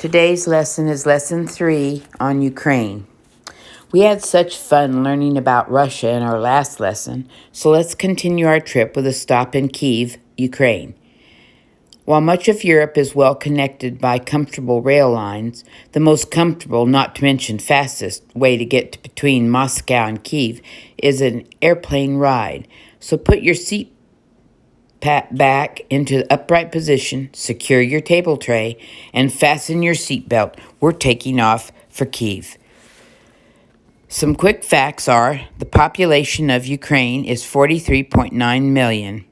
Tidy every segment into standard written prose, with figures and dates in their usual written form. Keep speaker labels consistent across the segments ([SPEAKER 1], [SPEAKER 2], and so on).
[SPEAKER 1] Today's lesson is Lesson 3 on Ukraine. We had such fun learning about Russia in our last lesson, so let's continue our trip with a stop in Kyiv, Ukraine. While much of Europe is well connected by comfortable rail lines, the most comfortable, not to mention fastest, way to get between Moscow and Kyiv is an airplane ride. So put your seat back into the upright position, secure your table tray, and fasten your seatbelt. We're taking off for Kyiv. Some quick facts are the population of Ukraine is 43.9 million.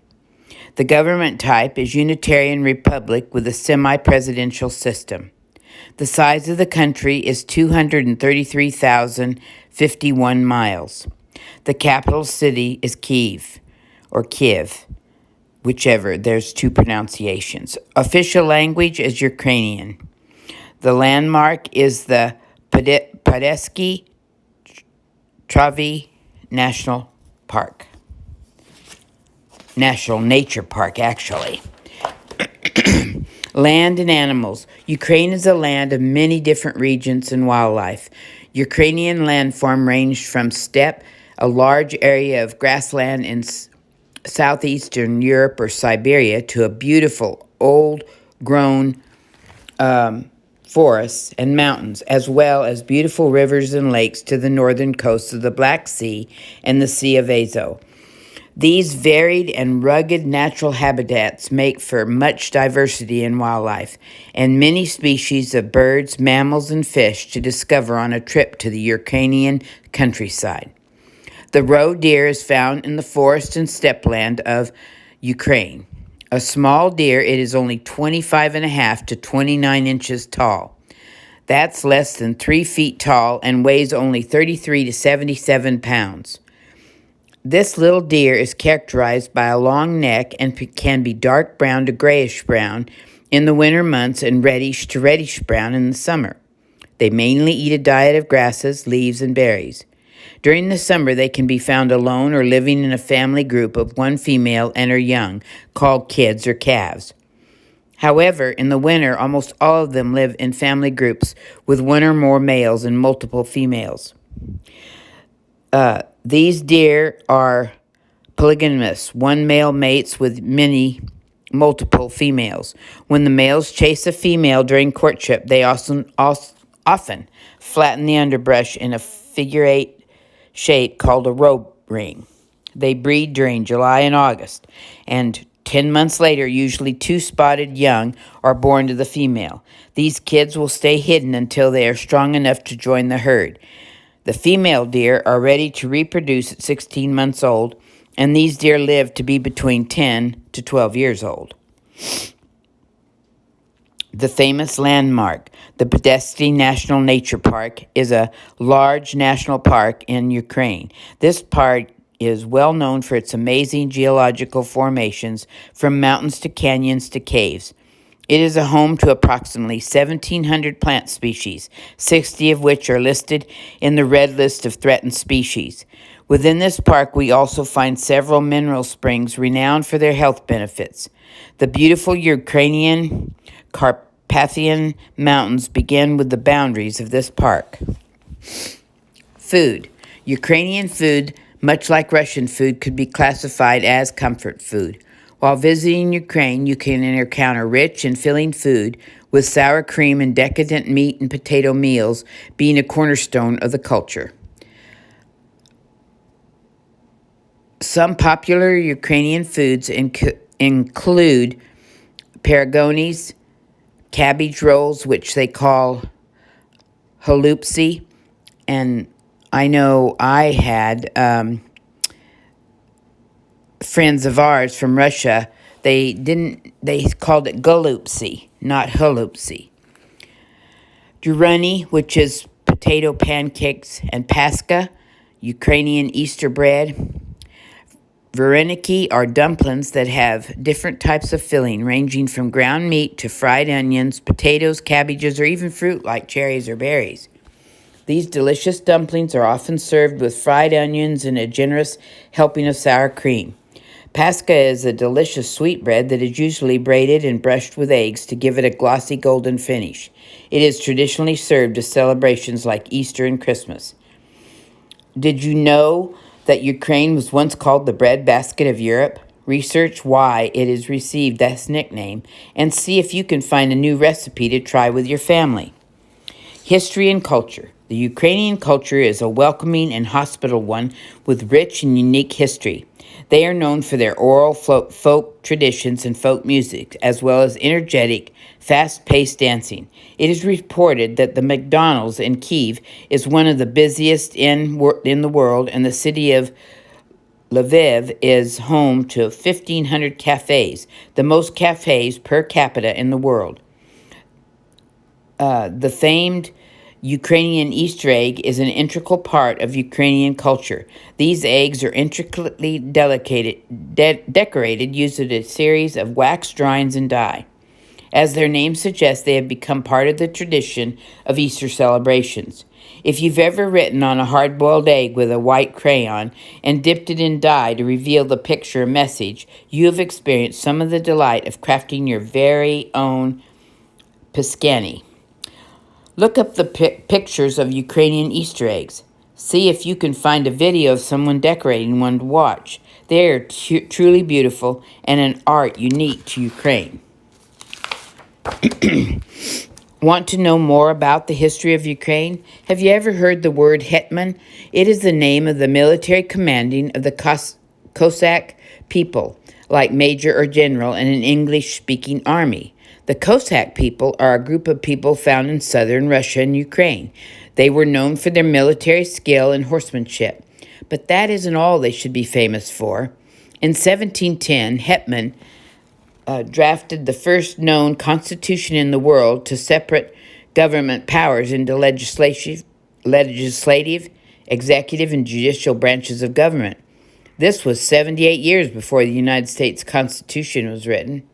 [SPEAKER 1] The government type is Unitarian Republic with a semi-presidential system. The size of the country is 233,051 miles. The capital city is Kyiv, or Kiev, whichever. There's two pronunciations. Official language is Ukrainian. The landmark is the Podesky Travy National Park. National Nature Park, actually. Land and animals. Ukraine is a land of many different regions and wildlife. Ukrainian landform ranged from steppe, a large area of grassland in southeastern Europe or Siberia, to a beautiful old-grown forests and mountains, as well as beautiful rivers and lakes to the northern coast of the Black Sea and the Sea of Azov. These varied and rugged natural habitats make for much diversity in wildlife and many species of birds, mammals, and fish to discover on a trip to the Ukrainian countryside. The roe deer is found in the forest and steppeland of Ukraine. A small deer, it is only 25.5 to 29 inches tall. That's less than 3 feet tall and weighs only 33 to 77 pounds. This little deer is characterized by a long neck and can be dark brown to grayish brown in the winter months and reddish to reddish brown in the summer. They mainly eat a diet of grasses, leaves, and berries. During the summer, they can be found alone or living in a family group of one female and her young, called kids or calves. However, in the winter, almost all of them live in family groups with one or more males and multiple females. These deer are polygamous. One male mates with multiple females. When the males chase a female during courtship, they often flatten the underbrush in a figure-8 shape called a roe ring. They breed during July and August, and 10 months later, usually 2 spotted young are born to the female. These kids will stay hidden until they are strong enough to join the herd. The female deer are ready to reproduce at 16 months old, and these deer live to be between 10 to 12 years old. The famous landmark, the Podesky National Nature Park, is a large national park in Ukraine. This park is well known for its amazing geological formations, from mountains to canyons to caves. It is a home to approximately 1,700 plant species, 60 of which are listed in the Red List of Threatened Species. Within this park, we also find several mineral springs renowned for their health benefits. The beautiful Ukrainian Carpathian Mountains begin with the boundaries of this park. Food. Ukrainian food, much like Russian food, could be classified as comfort food. While visiting Ukraine, you can encounter rich and filling food, with sour cream and decadent meat and potato meals being a cornerstone of the culture. Some popular Ukrainian foods include pierogies, cabbage rolls, which they call holupsi, and I know I had friends of ours from Russia, they called it golupsi, not holupsi. Duruni, which is potato pancakes, and paska, Ukrainian Easter bread. Vareniki are dumplings that have different types of filling, ranging from ground meat to fried onions, potatoes, cabbages, or even fruit like cherries or berries. These delicious dumplings are often served with fried onions and a generous helping of sour cream. Pascha is a delicious sweetbread that is usually braided and brushed with eggs to give it a glossy golden finish. It is traditionally served to celebrations like Easter and Christmas. Did you know that Ukraine was once called the breadbasket of Europe? Research why it has received this nickname and see if you can find a new recipe to try with your family. History and culture. The Ukrainian culture is a welcoming and hospitable one with rich and unique history. They are known for their oral folk traditions and folk music, as well as energetic, fast-paced dancing. It is reported that the McDonald's in Kyiv is one of the busiest in the world, and the city of Lviv is home to 1,500 cafes, the most cafes per capita in the world. The famed Ukrainian Easter egg is an integral part of Ukrainian culture. These eggs are intricately decorated using a series of wax drawings and dye. As their name suggests, they have become part of the tradition of Easter celebrations. If you've ever written on a hard-boiled egg with a white crayon and dipped it in dye to reveal the picture or message, you have experienced some of the delight of crafting your very own piscani. Look up the pictures of Ukrainian Easter eggs. See if you can find a video of someone decorating one to watch. They are truly beautiful and an art unique to Ukraine. Want to know more about the history of Ukraine? Have you ever heard the word Hetman? It is the name of the military commanding of the Cossack people, like major or general in an English-speaking army. The Cossack people are a group of people found in southern Russia and Ukraine. They were known for their military skill and horsemanship. But that isn't all they should be famous for. In 1710, Hetman drafted the first known constitution in the world to separate government powers into legislative, executive, and judicial branches of government. This was 78 years before the United States Constitution was written.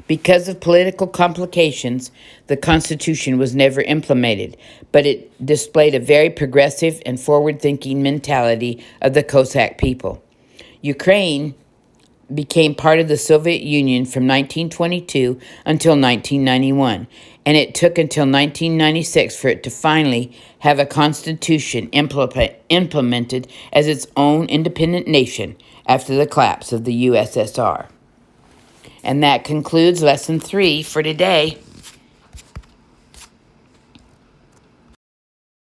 [SPEAKER 1] Because of political complications, the Constitution was never implemented, but it displayed a very progressive and forward-thinking mentality of the Cossack people. Ukraine became part of the Soviet Union from 1922 until 1991, and it took until 1996 for it to finally have a constitution implemented as its own independent nation after the collapse of the USSR. And that concludes Lesson 3 for today.